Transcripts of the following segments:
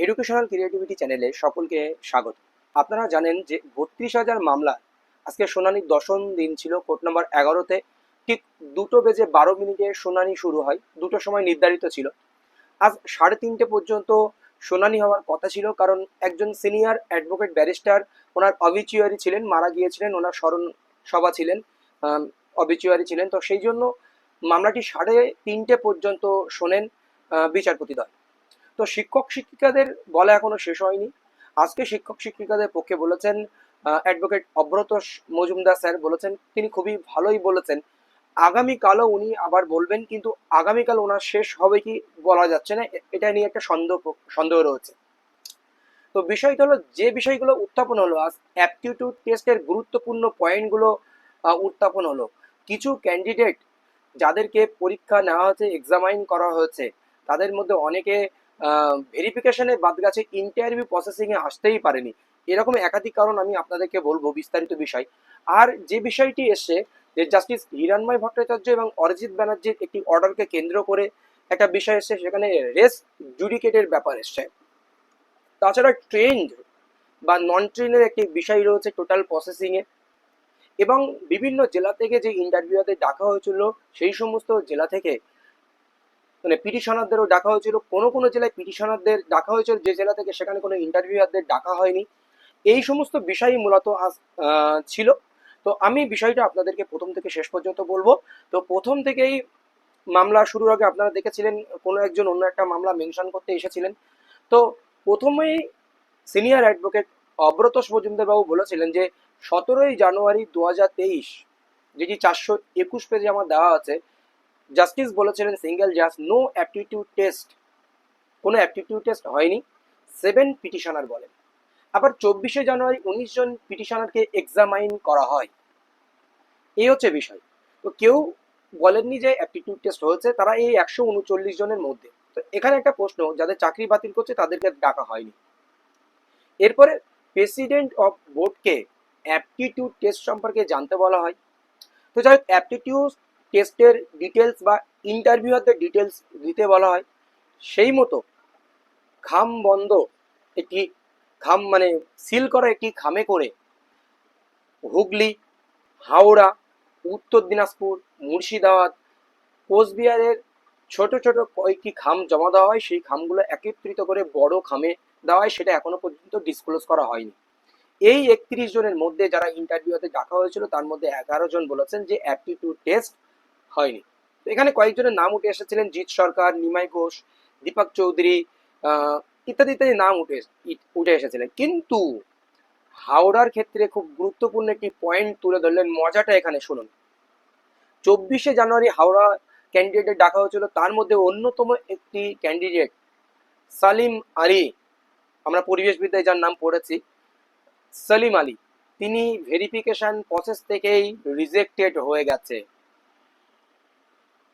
Educational creativity চ্যানেলে সকলকে স্বাগত। আপনারা জানেন যে ৩২,০০০ মামলা আজকে শুনানির দশম দিন ছিল। কোর্ট নম্বর ১১-তে ঠিক 2:12 শুনানি শুরু হয়। 2টোর সময় নির্ধারিত ছিল। আজ 3:30 পর্যন্ত শুনানি হওয়ার কথা ছিল, কারণ একজন সিনিয়র অ্যাডভোকেট ব্যারিস্টার ওনার অবিচুয়ারি ছিলেন, মারা গিয়েছিলেন, ওনার স্মরণ সভা ছিলেন, অবিচুয়ারি ছিলেন। তো সেই জন্য মামলাটি 3:30 পর্যন্ত শোনেন বিচারপতিদ্বয়। তো শিক্ষক শিক্ষিকাদের বলা এখনো শেষ হয়নি। আজকে শিক্ষক শিক্ষিকাদের পক্ষে বলেছেন অ্যাডভোকেট অব্রত মজুমদার স্যার। বলেছেন, তিনি খুবই ভালোই বলেছেন। আগামীকালও উনি আবার বলবেন, কিন্তু আগামীকাল ওনার শেষ হবে কি বলা যাচ্ছে না। এটা নিয়ে একটা সন্দেহ রয়েছে। তো বিষয়টা হলো, যে বিষয়গুলো উত্থাপন হলো আজ, অ্যাপটিটিউড টেস্টের গুরুত্বপূর্ণ পয়েন্টগুলো উত্থাপন হলো। কিছু ক্যান্ডিডেট যাদেরকে পরীক্ষা নেওয়া হয়েছে, এক্সামাইন করা হয়েছে, তাদের মধ্যে অনেকে ভেরিফিকেশনে বাদ গেছে, ইন্টারভিউ প্রসেসিংয়ে আসতেই পারেনি। এরকম একাধিক কারণ আমি আপনাদেরকে বলবো, বিস্তারিত বিষয়। আর যে বিষয়টি এসছে, যে জাস্টিস হিরণময় ভট্টাচার্য এবং অরিজিৎ ব্যানার্জির একটি অর্ডারকে কেন্দ্র করে একটা বিষয় এসছে, সেখানে রেস জুডিকেটের ব্যাপার এসছে। তাছাড়া ট্রেন্ড বা নন ট্রেনের একটি বিষয় রয়েছে টোটাল প্রসেসিংয়ে। এবং বিভিন্ন জেলা থেকে যে ইন্টারভিউতে ডাকা হয়েছিল, সেই সমস্ত জেলা থেকে মানে পিটিশনারদেরও ডাকা হয়েছিল। কোনো কোনো জেলায় পিটিশনারদের ডাকা হয়েছিল যে জেলা থেকে, সেখানে কোনো ইন্টারভিউয়ারদের ডাকা হয়নি। এই সমস্ত বিষয়ই মূলত আজ ছিল। তো আমি বিষয়টা আপনাদেরকে প্রথম থেকে শেষ পর্যন্ত বলবো। তো প্রথম থেকেই মামলা শুরুর আগে আপনারা দেখেছিলেন কোনো একজন অন্য একটা মামলা মেনশন করতে এসেছিলেন। তো প্রথমেই সিনিয়র অ্যাডভোকেট অব্রত মজুমদার বাবু বলেছিলেন যে 17ই জানুয়ারি 2023, যেটি 421 পেজে আমার দেওয়া আছে, জাস্টিস বলেছিলেন সিঙ্গেল জাজ, নো অ্যাপটিটিউড টেস্ট, কোনো অ্যাপটিটিউড টেস্ট হয়নি, 7 পিটিশনার বলেন। আবার 24শে জানুয়ারি 19 জন পিটিশনারকে এক্সামাইন করা হয়। এই হচ্ছে বিষয়। তো কেউ বলেননি যে অ্যাপটিটিউড টেস্ট হয়েছে, তারা এই 139 জনের মধ্যে। তো এখানে একটা প্রশ্ন, যাদের চাকরি বাতিল করছে তাদেরকে ডাকা হয়নি। এরপরে প্রেসিডেন্ট অফ বোর্ডকে অ্যাপটিটিউড টেস্ট সম্পর্কে জানতে বলা হয়। তো যাই হোক, অ্যাপটিটিউড টেস্টের ডিটেলস বা ইন্টারভিউয়ারদের ডিটেলস দিতে বলা হয়। সেই মতো খাম বন্ধ একটি খাম, মানে সিল করা একটি খামে করে হুগলি, হাওড়া, উত্তর দিনাজপুর, মুর্শিদাবাদ, কোচবিহারের ছোট ছোট কয়েকটি খাম জমা দেওয়া হয়। সেই খামগুলো একত্রিত করে বড় খামে দেওয়া হয়। সেটা এখনো পর্যন্ত ডিসক্লোজ করা হয়নি। এই 31 জনের মধ্যে যারা ইন্টারভিউতে ডাকা হয়েছিল, তার মধ্যে 11 জন বলেছেন যে অ্যাপটিটিউড টেস্ট হয়নি। তো এখানে কয়েকজনের নাম উঠে এসেছিলেন, জিৎ সরকার, নিমাই ঘোষ, দীপক চৌধুরী, ইত্যাদি ইত্যাদি নাম উঠে এসেছিলেন। কিন্তু হাওড়ার ক্ষেত্রে খুব গুরুত্বপূর্ণ একটি পয়েন্ট তুলে ধরলেন। মজাটা এখানে শুনুন। 24শে জানুয়ারি হাওড়া ক্যান্ডিডেট ডাকা হয়েছিল, তার মধ্যে অন্যতম একটি ক্যান্ডিডেট সালিম আলী, আমরা পরিবেশবিদ্যায় যার নাম পড়েছি, সালিম আলী, তিনি ভেরিফিকেশন প্রসেস থেকেই রিজেক্টেড হয়ে গেছে।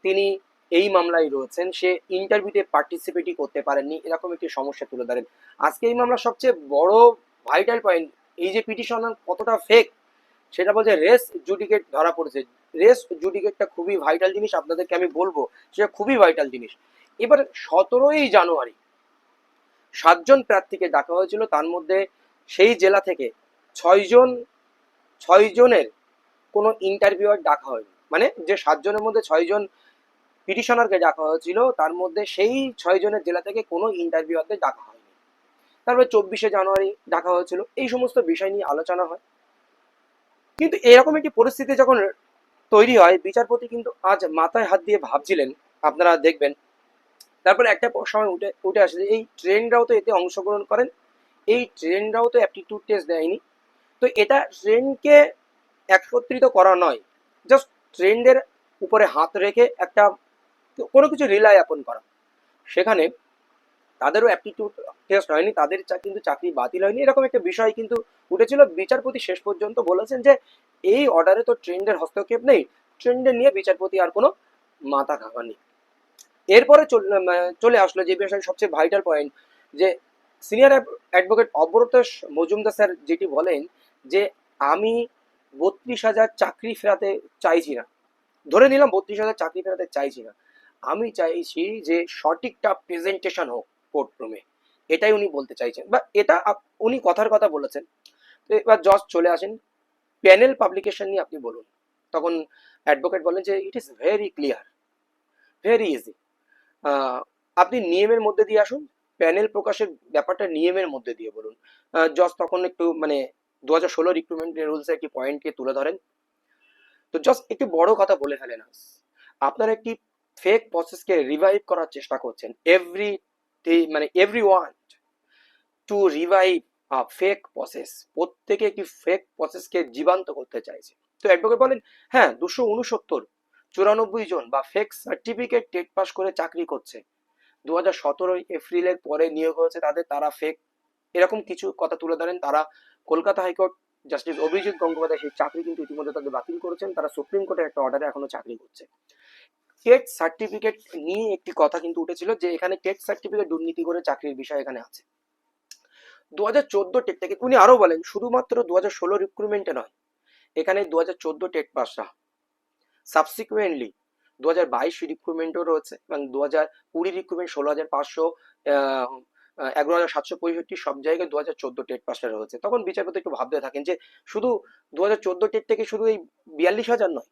তিনি এই মামলায় রয়েছেন, সে ইন্টারভিউতে পার্টিসিপেটই করতে পারেননি। এরকম একটি সমস্যা তুলে ধরেন। আজকে এই মামলার সবচেয়ে বড় ভাইটাল পয়েন্ট, এই যে পিটিশনার কতটা ফেক, সেটা বলছে রেস জুডিকেট ধরা পড়েছে। রেস জুডিকেটটা খুবই ভাইটাল জিনিস, আপনাদেরকে আমি বলবো, সেটা খুবই ভাইটাল জিনিস। এবার 17ই জানুয়ারি 7 জন প্রার্থীকে ডাকা হয়েছিল, তার মধ্যে সেই জেলা থেকে 6 জন, 6 জনের কোনো ইন্টারভিউয়ার ডাকা হয়নি। মানে যে 7 জনের মধ্যে 6 জন পিটিশনারকে ডাকা হয়েছিল, তার মধ্যে সেই 6 জনের জেলা থেকে কোনো ইন্টারভিউয়ারদের ডাকা হয়নি। তারপরে 24শে জানুয়ারি ডাকা হয়েছিল। এই সমস্ত বিষয় নিয়ে আলোচনা হয়। কিন্তু এরকম একটি পরিস্থিতি যখন তৈরি হয়, বিচারপতি কিন্তু আজ মাথায় হাত দিয়ে ভাবছিলেন, আপনারা দেখবেন। তারপরে একটা সময় উঠে উঠে আসে যে এই ট্রেনরাও তো এতে অংশগ্রহণ করেন, এই ট্রেনরাও তো অ্যাপটিটিউড টেস্ট দেয়নি। তো এটা ট্রেনকে একত্রিত করা নয়, জাস্ট ট্রেন্ডের উপরে হাত রেখে একটা কোনো কিছু রিলাই আপন করা। সেখানে তাদেরও অ্যাপটিটিউড টেস্ট হয়নি, তাদের কিন্তু চাকরি বাতিল হয়নি। এরকম একটা বিষয় কিন্তু উঠেছিল। বিচারপতি শেষ পর্যন্ত বলেছেন যে এই অর্ডারে তো ট্রেন্ডের হস্তক্ষেপ নেই, ট্রেন্ডের নিয়ে বিচারপতি আর কোনো মাথা ঘামাননি। এরপরে চলে আসলো যে বিষয় সবচেয়ে ভাইটাল পয়েন্ট, যে সিনিয়র অ্যাডভোকেট অব্রত মজুমদার স্যার যেটি বলেন যে আমি 32,000 চাকরি ফেরাতে চাইছি না। ধরে নিলাম 32,000 চাকরি ফেরাতে চাইছি না, আমি চাইছি যে সঠিকটা প্রেজেন্টেশন হোক কোর্টরুমে। এটাই উনি বলতে চাইছেন, বা এটা উনি কথার কথা বলেছেন। তো এবার জজ চলে আসেন, প্যানেল পাবলিকেশন নিয়ে আপনি বলুন। তখন অ্যাডভোকেট বলেন যে it is very clear, very easy, আপনি নিয়মের মধ্যে দিয়ে আসুন, প্যানেল প্রকাশের ব্যাপারটা নিয়মের মধ্যে দিয়ে বলুন। জজ তখন একটু মানে 2016 রিক্রুটমেন্ট রুলস একটি পয়েন্টকে তুলে ধরেন। তো জাস্ট একটি বড় কথা বলে ফেলেন, আপনারা একটি ফেক প্রসেসকে রিভাইভ করার চেষ্টা করছেন। Every one to revive fake process, প্রত্যেকে একটি ফেক প্রসেসকে জীবান্ত করতে চাইছে। তো অ্যাডভোকেট বলেন হ্যাঁ, 269 জন বা ফেক সার্টিফিকেট টেট পাস করে চাকরি করছে, 2017 এপ্রিলের পরে নিয়োগ হয়েছে তাদের, তারা ফেক, এরকম কিছু কথা তুলে ধরেন। তারা কলকাতা হাইকোর্ট জাস্টিস অভিজিৎ গঙ্গোপাধ্যায় সেই চাকরি কিন্তু ইতিমধ্যে তাদের বাতিল করেছেন, তারা সুপ্রিম কোর্টের একটা অর্ডারে এখনো চাকরি করছে। টেট সার্টিফিকেট নিয়ে একটি কথা কিন্তু উঠেছিল যে এখানে টেট সার্টিফিকেট দুর্নীতি করে চাকরির বিষয় এখানে আছে। 2014 টেট থেকে উনি আরো বলেন শুধুমাত্র 2016 রিক্রুটমেন্টে নয়, এখানে 2014 টেট পাসরা সাবসিকুয়েন্টলি 2022 রিক্রুটমেন্টও রয়েছে, এবং 2020 রিক্রুটমেন্ট 16,500, 11,765, সব জায়গায় 2014 টেট পাসটা রয়েছে। তখন বিচারপতি একটু ভাবতে থাকেন যে শুধু 2014 টেট থেকে শুধু এই 42,000 নয়,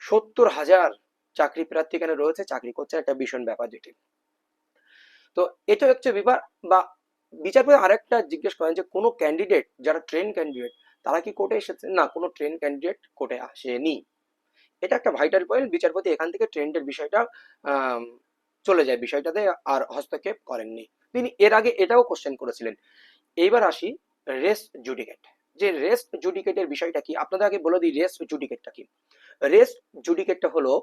70,000 চাকরি প্রার্থী এখানে রয়েছে, চাকরি করছে, একটা ভীষণ ব্যাপার যেটি। তো এটা হচ্ছে বিভাগ বা বিচারপতি আরেকটা জিজ্ঞেস করেন যে কোনো ক্যান্ডিডেট যারা ট্রেন ক্যান্ডিডেট তারা কি কোর্টে এসেছে, না কোনো ট্রেন ক্যান্ডিডেট কোর্টে আসেনি। এটা একটা ভাইটাল পয়েন্ট, বিচারপতি এখান থেকে ট্রেন্ডের বিষয়টা চলে যায়, বিষয়টাতে আর হস্তক্ষেপ করেননি। তিনি এর আগে এটাও কোশ্চেন করেছিলেন। এইবার আসি রেস্ট জুডিকেট, যে রেস্ট জুডিকেটের বিষয়টা কি, আপনাদের আগে বলে দিই রেস্ট জুডিকেটটা কি। রেস্ট জুডিকেটটা হলো,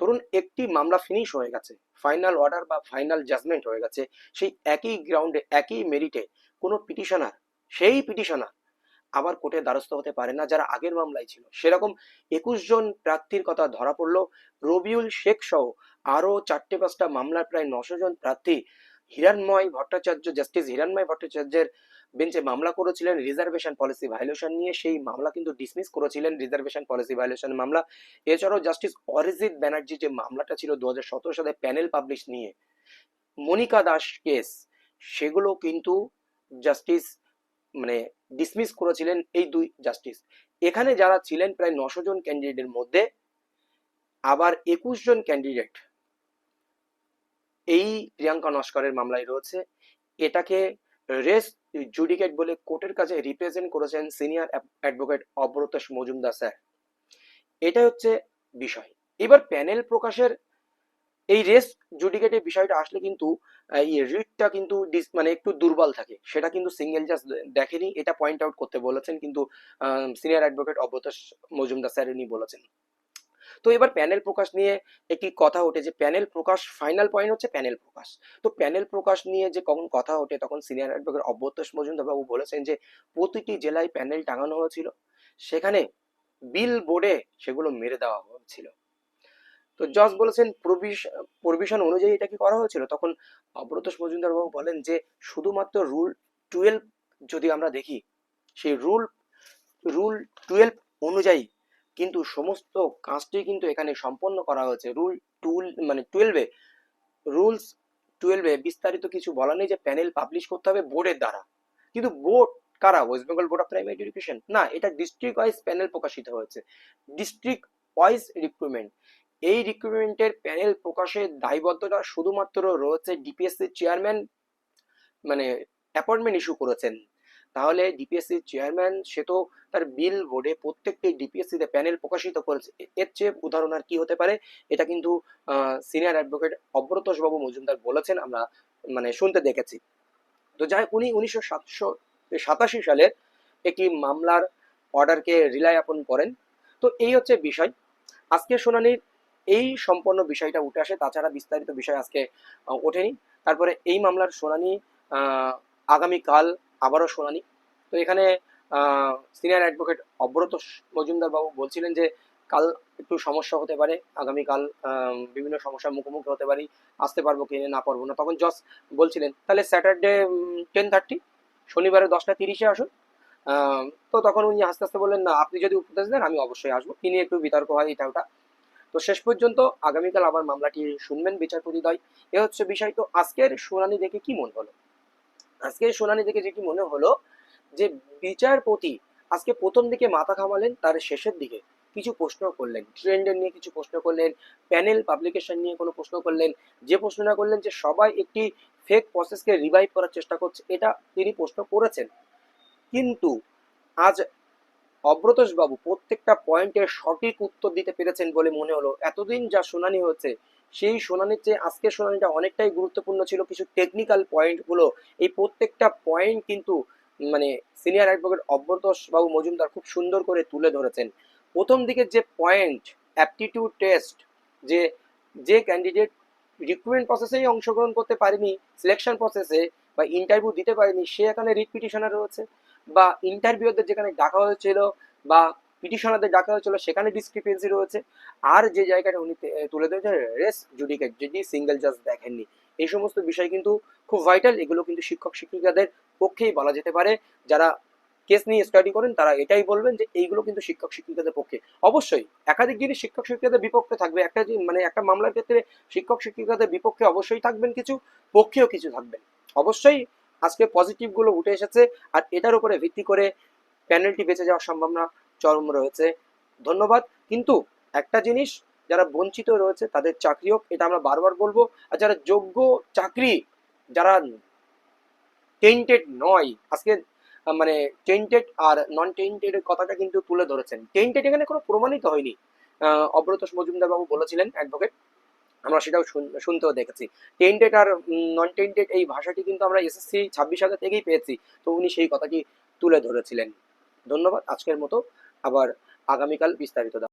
ধরুন একটি মামলা ফিনিশ হয়ে গেছে, ফাইনাল অর্ডার বা ফাইনাল জাজমেন্ট হয়ে গেছে, সেই একই গ্রাউন্ডে একই মেরিটে কোনো পিটিশনার, সেই পিটিশনার আবার কোর্টের দ্বারস্থ হতে পারে না যারা আগের মামলায় ছিল। সেরকম 21 জন প্রার্থীর কথা ধরা পড়লো, রবিউল শেখ সহ আরো 4-5টা মামলার প্রায় 900 জন প্রার্থী হিরণময় ভট্টাচার্য, জাস্টিস হিরণময় ভট্টাচার্যের বেঞ্চে মামলা করেছিলেন রিজার্ভেশন পলিসি ভায়োলেশন নিয়ে, সেই মামলা কিন্তু ডিসমিস করেছিলেন, রিজার্ভেশন পলিসি ভায়োলেশন মামলা। এছাড়াও জাস্টিস অরিজিৎ ব্যানার্জি যে মামলাটা ছিল 2017 সালে প্যানেল পাবলিশ নিয়ে, মনিকা দাস কেস, সেগুলো কিন্তু জাস্টিস মানে ডিসমিস করেছিলেন এই দুই জাস্টিস। এখানে যারা ছিলেন প্রায় 900 জন ক্যান্ডিডেটের মধ্যে আবার 21 জন ক্যান্ডিডেট এই প্রিয়াঙ্কা নস্করের মামলায় রয়েছে। এটাকে রেস জুডিকেট বলে কোর্টের কাছে রিপ্রেজেন্ট করেছেন সিনিয়র অ্যাডভোকেট অব্রত মজুমদার স্যার। এটা হচ্ছে বিষয়। এবার প্যানেল প্রকাশের এই রেস জুডিকেটের বিষয়টা আসলে কিন্তু এই রিটটা কিন্তু মানে একটু দুর্বল থাকে, সেটা কিন্তু সিঙ্গেল জাজ দেখেনি, এটা পয়েন্ট আউট করতে বলেছেন কিন্তু সিনিয়র অ্যাডভোকেট অব্রত মজুমদার স্যার উনি বলেছেন। তো এবার প্যানেল প্রকাশ নিয়ে একটি কথা ওঠে যে প্যানেল প্রকাশ, ফাইনাল পয়েন্ট হচ্ছে প্যানেল প্রকাশ। তো প্যানেল প্রকাশ নিয়ে যে কখন কথা ওঠে তখন সিনিয়র অ্যাডভোকেট অব্রত মজুমদার বাবু বলেছেন যে প্রতিটি জেলায় প্যানেল টাঙানো হয়েছিল, সেখানে বিল বোর্ডে সেগুলো মেরে দেওয়া হয়েছিল। তো জজ বলেছেন প্রভিশন অনুযায়ী এটা কি করা হয়েছিল, তখন অব্রত মজুমদার বাবু বলেন যে শুধুমাত্র রুল 12 যদি আমরা দেখি, সেই রুল 12 অনুযায়ী কিন্তু সমস্ত কাজটি কিন্তু এখানে সম্পন্ন করা হয়েছে। রুল 2 মানে 12-এ, রুলস 12-এ বিস্তারিত কিছু বলা নেই যে প্যানেল পাবলিশ করতে হবে বোর্ডের দ্বারা, কিন্তু বোর্ড কারা, West Bengal board of primary education না, এটা ডিস্ট্রিক্ট ওয়াইজ প্যানেল প্রকাশিত হয়েছে, ডিস্ট্রিক্ট ওয়াইজ রিক্রুটমেন্ট। এই রিক্রুটমেন্টের প্যানেল প্রকাশের দায়বদ্ধতা শুধুমাত্র রয়েছে ডিপিএসসি চেয়ারম্যান, মানে অ্যাপয়েন্টমেন্ট ইস্যু করেছেন। তাহলে ডিপিএসসি চেয়ারম্যান সে তো তার বিল বোর্ডে প্রত্যেকটি ডিপিএসসি তে প্যানেল প্রকাশিত করেছে, এর চেয়ে উদাহরণ আর কি হতে পারে। এটা কিন্তু সিনিয়র অ্যাডভোকেট অব্রত বাবু মজুমদার বলেছেন, আমরা মানে শুনতে দেখেছি। তো যাই হোক, উনি 1987 সালের একটি মামলার অর্ডারকে রিলাই আপন করেন। তো এই হচ্ছে বিষয়, আজকে শুনানির এই সম্পূর্ণ বিষয়টা উঠে আসে, তাছাড়া বিস্তারিত বিষয় আজকে ওঠেনি। তারপরে এই মামলার শুনানি আগামীকাল আবারও শুনানি। তো এখানে সিনিয়র অ্যাডভোকেট অব্রত মজুমদার বাবু বলছিলেন যে কাল একটু সমস্যা হতে পারে, আগামীকাল বিভিন্ন সমস্যার মুখোমুখি হতে পারি, আসতে পারবো কি না পারবো না। তখন জজ বলছিলেন তাহলে স্যাটারডে 10:30, শনিবারে 10:30-এ আসুন। তো তখন উনি আস্তে আস্তে বললেন না আপনি যদি উপদেশ দেন আমি অবশ্যই আসবো, তিনি একটু বিতর্ক হয় এটা ওটা। তো শেষ পর্যন্ত আগামীকাল আবার মামলাটি শুনবেন বিচারপতি দ্বয়। এ হচ্ছে বিষয়। তো আজকের শুনানি দেখে কি মনে হলো? আজকে শুনানি থেকে যেটি মনে হলো যে বিচারপতি আজকে প্রথম দিকে মাথা ঘামালেন, তার শেষের দিকে কিছু প্রশ্ন করলেন, ট্রেন্ডের নিয়ে কিছু প্রশ্ন করলেন, প্যানেল পাবলিকেশন নিয়ে কোনো প্রশ্ন করলেন। যে প্রশ্নটা করলেন যে সবাই একটি ফেক প্রসেসকে রিভাইভ করার চেষ্টা করছে, এটা তিনি প্রশ্ন করেছেন। কিন্তু আজ অব্রতোষ বাবু প্রত্যেকটা পয়েন্টের সঠিক উত্তর দিতে পেরেছেন বলে মনে হলো। এতদিন যা শুনানি হচ্ছে সেই শুনানির চেয়ে আজকের শুনানিটা অনেকটাই গুরুত্বপূর্ণ ছিল। কিছু টেকনিক্যাল পয়েন্টগুলো, এই প্রত্যেকটা পয়েন্ট কিন্তু মানে সিনিয়র অ্যাডভোকেট অব্রতোষ বাবু মজুমদার খুব সুন্দর করে তুলে ধরেছেন। প্রথম দিকে যে পয়েন্ট অ্যাপটিটিউড টেস্ট, যে যে ক্যান্ডিডেট রিক্রুটমেন্ট প্রসেসেই অংশগ্রহণ করতে পারেনি, সিলেকশন প্রসেসে বা ইন্টারভিউ দিতে পারেনি, সে এখানে রিট পিটিশনার রয়েছে, বা ইন্টারভিউদের যেখানে ডাকা হয়েছিল বা পিটিশনারদের ডাকা হয়েছিল সেখানে ডিসক্রিপেন্সি রয়েছে। আর যে জায়গাটা উনি তুলে ধরেছেন রেস জুডিকেট, যেটি সিঙ্গেল জাজ দেখেননি, এই সমস্ত বিষয় কিন্তু খুব ভাইটাল। এগুলো কিন্তু শিক্ষক শিক্ষিকাদের পক্ষেই বলা যেতে পারে। যারা কেস নিয়ে স্টাডি করেন তারা এটাই বলবেন যে এইগুলো কিন্তু শিক্ষক শিক্ষিকাদের পক্ষে। অবশ্যই একাধিক জিনিস শিক্ষক শিক্ষিকাদের বিপক্ষে থাকবে, মানে একটা মামলার ক্ষেত্রে শিক্ষক শিক্ষিকাদের বিপক্ষে অবশ্যই থাকবেন কিছু, পক্ষেও কিছু থাকবেন অবশ্যই। আজকে পজিটিভ গুলো উঠে এসেছে, আর এটার উপরে ভিত্তি করে প্যানেলটি বেঁচে যাওয়ার সম্ভাবনা চরম রয়েছে। ধন্যবাদ। কিন্তু একটা জিনিস, যারা বঞ্চিত রয়েছে তাদের চাকরি হোক, এটা আমরা বারবার বলবো। আর যারা যোগ্য চাকরি, যারা টেন্টেড নয়, আজকে মানে টেন্টেড আর নন টেন্টেড এর কথাটা কিন্তু তুলে ধরেছেন। টেন্টেড এখানে কোনো প্রমাণিত হয়নি। অব্রতোষ মজুমদার বাবু বলেছিলেন অ্যাডভোকেট, আমরা সেটাও শুনতেও দেখেছি। টেন্টেড আর নন টেন্টেড এই ভাষাটি কিন্তু আমরা এসএসসি 26 সালে থেকেই পেয়েছি। তো উনি সেই কথাটি তুলে ধরেছিলেন। ধন্যবাদ। আজকের মতো আবার আগামীকাল বিস্তারিত